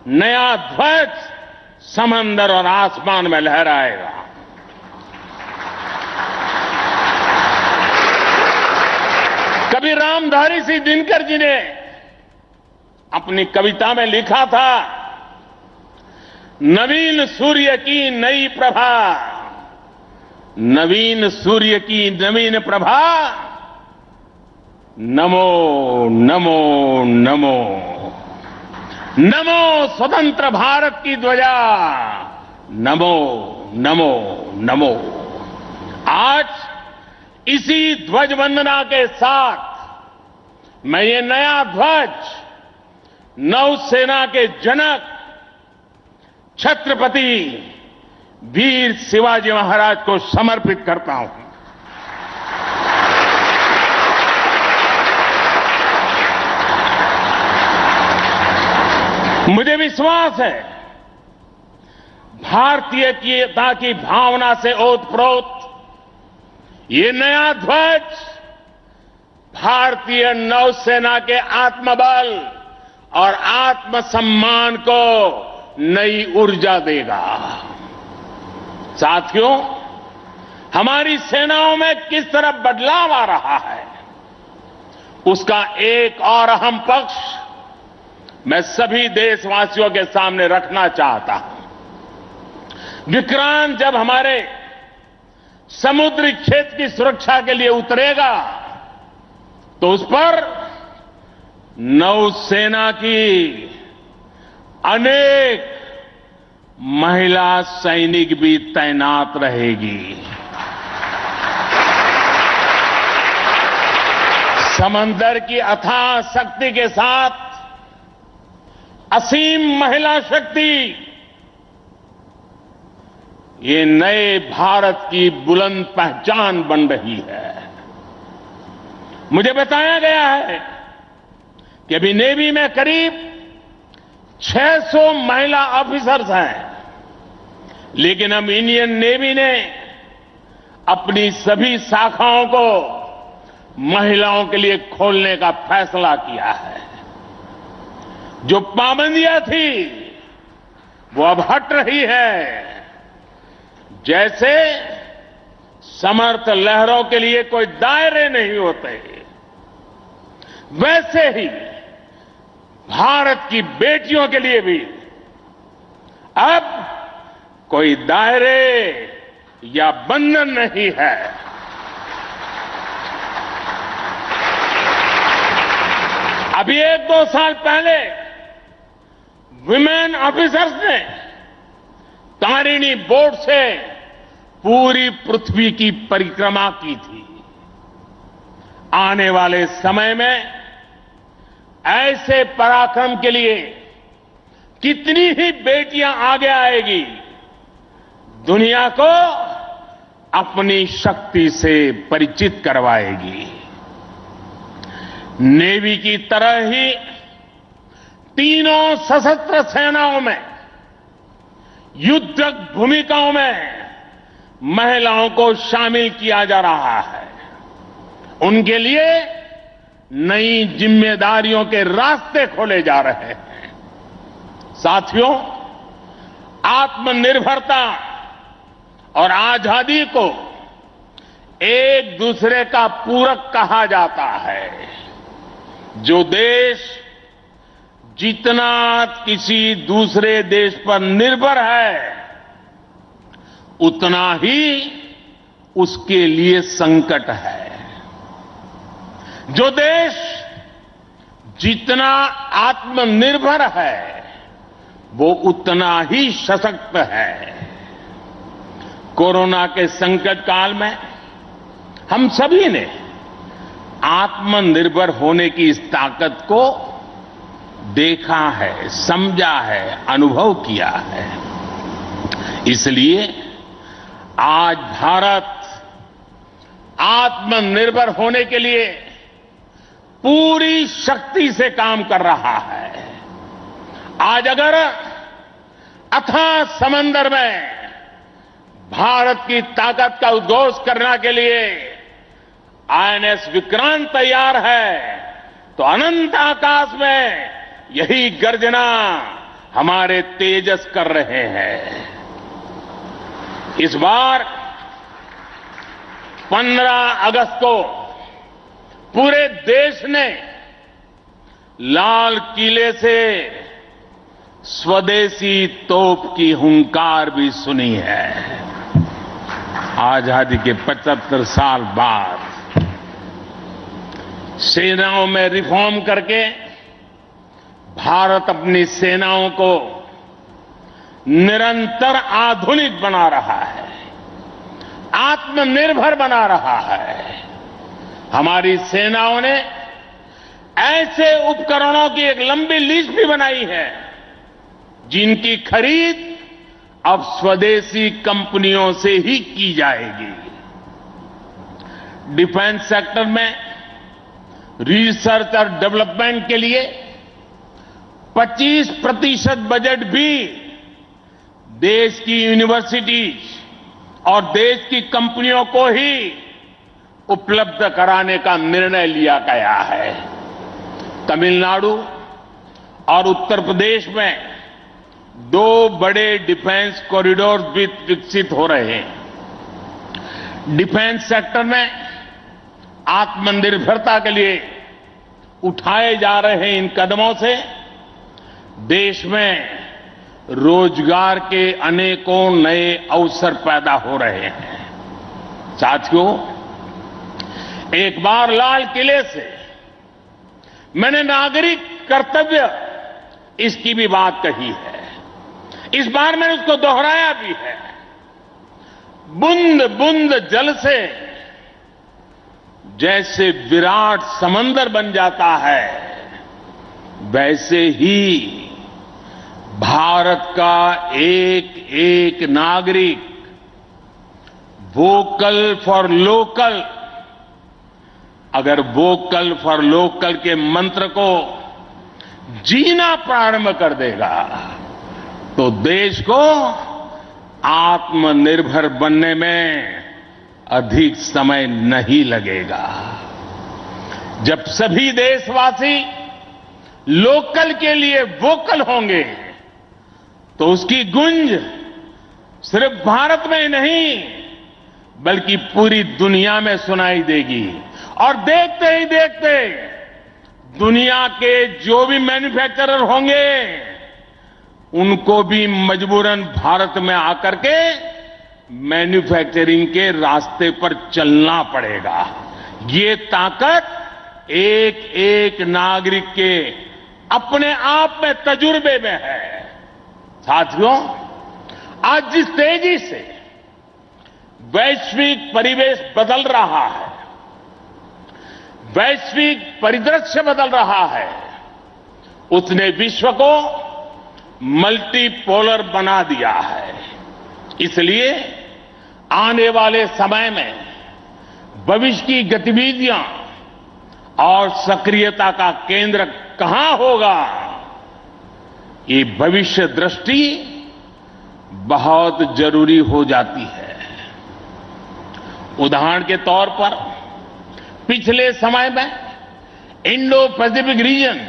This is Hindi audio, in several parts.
नया ध्वज समंदर और आसमान में लहराएगा। कभी रामधारी सिंह दिनकर जी ने अपनी कविता में लिखा था, नवीन सूर्य की नई प्रभा, नवीन सूर्य की नवीन प्रभा, नमो नमो नमो, नमो स्वतंत्र भारत की ध्वजा, नमो नमो नमो। आज इसी ध्वज वंदना के साथ मैं ये नया ध्वज नौसेना के जनक छत्रपति वीर शिवाजी महाराज को समर्पित करता हूं। मुझे विश्वास है भारतीयता की भावना से ओतप्रोत ये नया ध्वज भारतीय नौसेना के आत्मबल और आत्मसम्मान को नई ऊर्जा देगा। साथियों, हमारी सेनाओं में किस तरह बदलाव आ रहा है, उसका एक और अहम पक्ष मैं सभी देशवासियों के सामने रखना चाहता हूं। विक्रांत जब हमारे समुद्री क्षेत्र की सुरक्षा के लिए उतरेगा तो उस पर नौसेना की अनेक महिला सैनिक भी तैनात रहेगी। समंदर की अथाह शक्ति के साथ असीम महिला शक्ति ये नए भारत की बुलंद पहचान बन रही है। मुझे बताया गया है कि अभी नेवी में करीब 600 महिला ऑफिसर्स हैं, लेकिन अब इंडियन नेवी ने अपनी सभी शाखाओं को महिलाओं के लिए खोलने का फैसला किया है। जो पाबंदियां थी वो अब हट रही है। जैसे समर्थ लहरों के लिए कोई दायरे नहीं होते, वैसे ही भारत की बेटियों के लिए भी अब कोई दायरे या बंधन नहीं है। अभी 1-2 साल पहले विमेन ऑफिसर्स ने तारिणी बोट से पूरी पृथ्वी की परिक्रमा की थी। आने वाले समय में ऐसे पराक्रम के लिए कितनी ही बेटियां आगे आएगी, दुनिया को अपनी शक्ति से परिचित करवाएगी। नेवी की तरह ही तीनों सशस्त्र सेनाओं में युद्धक भूमिकाओं में महिलाओं को शामिल किया जा रहा है। उनके लिए नई जिम्मेदारियों के रास्ते खोले जा रहे हैं। साथियों, आत्मनिर्भरता और आजादी को एक दूसरे का पूरक कहा जाता है। जो देश जितना किसी दूसरे देश पर निर्भर है, उतना ही उसके लिए संकट है। जो देश जितना आत्मनिर्भर है, वो उतना ही सशक्त है। कोरोना के संकट काल में हम सभी ने आत्मनिर्भर होने की इस ताकत को देखा है, समझा है, अनुभव किया है। इसलिए आज भारत आत्मनिर्भर होने के लिए पूरी शक्ति से काम कर रहा है। आज अगर अथाह समंदर में भारत की ताकत का उद्घोष करने के लिए आईएनएस विक्रांत तैयार है, तो अनंत आकाश में यही गर्जना हमारे तेजस कर रहे हैं। इस बार 15 अगस्त को पूरे देश ने लाल किले से स्वदेशी तोप की हुंकार भी सुनी है। आजादी के 75 साल बाद सेनाओं में रिफॉर्म करके भारत अपनी सेनाओं को निरंतर आधुनिक बना रहा है, आत्मनिर्भर बना रहा है। हमारी सेनाओं ने ऐसे उपकरणों की एक लंबी लिस्ट भी बनाई है जिनकी खरीद अब स्वदेशी कंपनियों से ही की जाएगी। डिफेंस सेक्टर में रिसर्च और डेवलपमेंट के लिए 25% बजट भी देश की यूनिवर्सिटीज और देश की कंपनियों को ही उपलब्ध कराने का निर्णय लिया गया है। तमिलनाडु और उत्तर प्रदेश में 2 बड़े डिफेंस कॉरिडोर भी विकसित हो रहे हैं। डिफेंस सेक्टर में आत्मनिर्भरता के लिए उठाए जा रहे इन कदमों से देश में रोजगार के अनेकों नए अवसर पैदा हो रहे हैं। साथियों, एक बार लाल किले से मैंने नागरिक कर्तव्य इसकी भी बात कही है। इस बार मैंने उसको दोहराया भी है। बूंद बूंद जल से जैसे विराट समंदर बन जाता है, वैसे ही भारत का एक एक नागरिक वोकल फॉर लोकल, अगर वोकल फॉर लोकल के मंत्र को जीना प्रारंभ कर देगा तो देश को आत्मनिर्भर बनने में अधिक समय नहीं लगेगा। जब सभी देशवासी लोकल के लिए वोकल होंगे तो उसकी गूंज सिर्फ भारत में ही नहीं बल्कि पूरी दुनिया में सुनाई देगी। और देखते ही देखते दुनिया के जो भी मैन्युफैक्चरर होंगे उनको भी मजबूरन भारत में आकर के मैन्युफैक्चरिंग के रास्ते पर चलना पड़ेगा। ये ताकत एक एक नागरिक के अपने आप में तजुर्बे में है। साथियों, आज जिस तेजी से वैश्विक परिवेश बदल रहा है, वैश्विक परिदृश्य बदल रहा है, उसने विश्व को मल्टीपोलर बना दिया है। इसलिए आने वाले समय में भविष्य की गतिविधियां और सक्रियता का केंद्र कहां होगा, ये भविष्य दृष्टि बहुत जरूरी हो जाती है। उदाहरण के तौर पर पिछले समय में इंडो पैसिफिक रीजन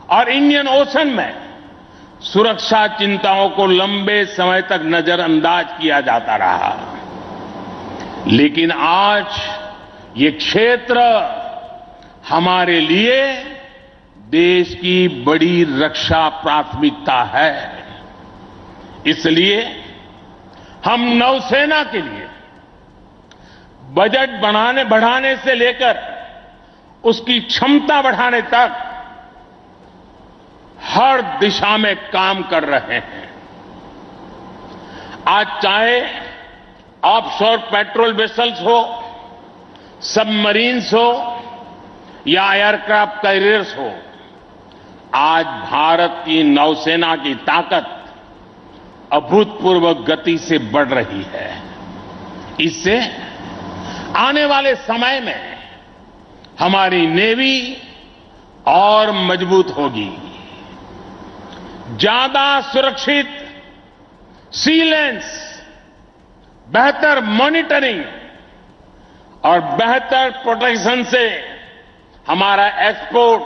और इंडियन ओशन में सुरक्षा चिंताओं को लंबे समय तक नजरअंदाज किया जाता रहा, लेकिन आज ये क्षेत्र हमारे लिए देश की बड़ी रक्षा प्राथमिकता है। इसलिए हम नौसेना के लिए बजट बढ़ाने से लेकर उसकी क्षमता बढ़ाने तक हर दिशा में काम कर रहे हैं। आज चाहे ऑफशोर पेट्रोल वेसल्स हो, सबमरीन्स हो या एयरक्राफ्ट कैरियर्स हो, आज भारत की नौसेना की ताकत अभूतपूर्व गति से बढ़ रही है। इससे आने वाले समय में हमारी नेवी और मजबूत होगी। ज्यादा सुरक्षित सी लेन्स, बेहतर मॉनिटरिंग और बेहतर प्रोटेक्शन से हमारा एक्सपोर्ट,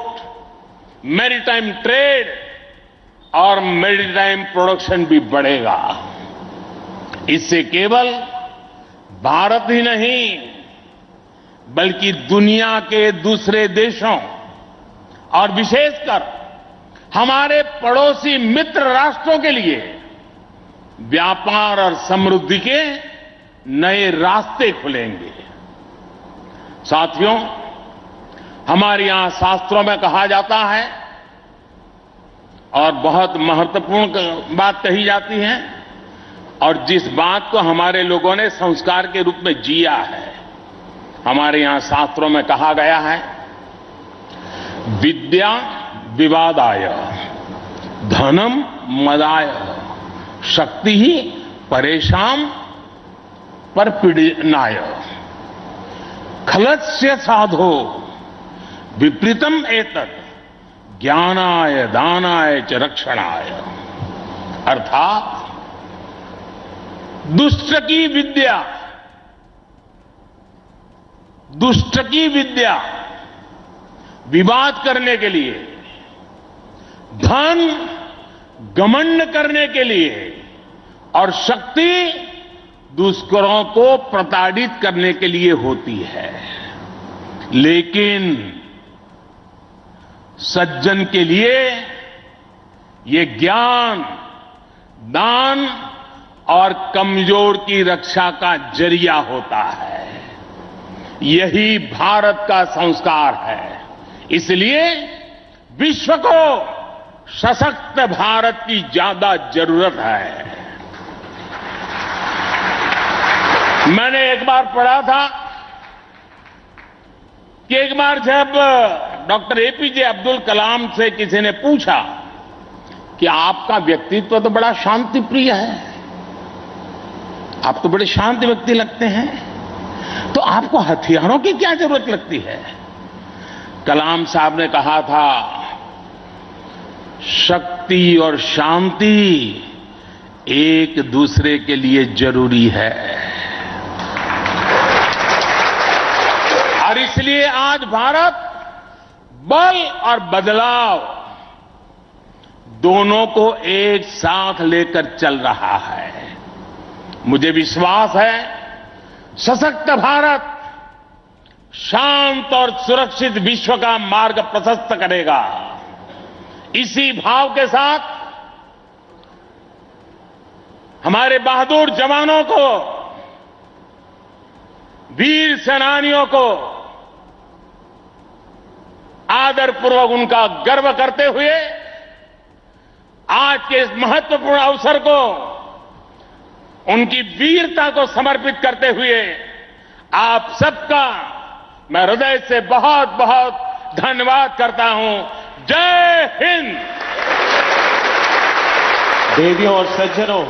मैरीटाइम ट्रेड और मैरीटाइम प्रोडक्शन भी बढ़ेगा। इससे केवल भारत ही नहीं बल्कि दुनिया के दूसरे देशों और विशेषकर हमारे पड़ोसी मित्र राष्ट्रों के लिए व्यापार और समृद्धि के नए रास्ते खुलेंगे। साथियों, हमारे यहां शास्त्रों में कहा जाता है और बहुत महत्वपूर्ण बात कही जाती है और जिस बात को हमारे लोगों ने संस्कार के रूप में जिया है, हमारे यहां शास्त्रों में कहा गया है, विद्या विवादाय धनम मदाय शक्ति ही परेशान परपीडनाय खलस्य साधो विपरीतम एतत् ज्ञानाय दानाय च रक्षणाय। अर्थात दुष्ट की विद्या विवाद करने के लिए, धन घमंड करने के लिए और शक्ति दुष्करों को प्रताड़ित करने के लिए होती है। लेकिन सज्जन के लिए ये ज्ञान, दान और कमजोर की रक्षा का जरिया होता है। यही भारत का संस्कार है। इसलिए विश्व को सशक्त भारत की ज्यादा जरूरत है। मैंने एक बार पढ़ा था कि एक बार जब डॉक्टर एपीजे अब्दुल कलाम से किसी ने पूछा कि आपका व्यक्तित्व तो बड़ा शांति प्रिय है, आप तो बड़े शांत व्यक्ति लगते हैं, तो आपको हथियारों की क्या जरूरत लगती है? कलाम साहब ने कहा था, शक्ति और शांति एक दूसरे के लिए जरूरी है। और इसलिए आज भारत बल और बदलाव दोनों को एक साथ लेकर चल रहा है। मुझे विश्वास है, सशक्त भारत शांत और सुरक्षित विश्व का मार्ग प्रशस्त करेगा। इसी भाव के साथ हमारे बहादुर जवानों को, वीर सेनानियों को आदरपूर्वक उनका गर्व करते हुए आज के इस महत्वपूर्ण अवसर को, उनकी वीरता को समर्पित करते हुए आप सबका मैं हृदय से बहुत बहुत धन्यवाद करता हूं। जय हिंद। देवियों और सज्जनों,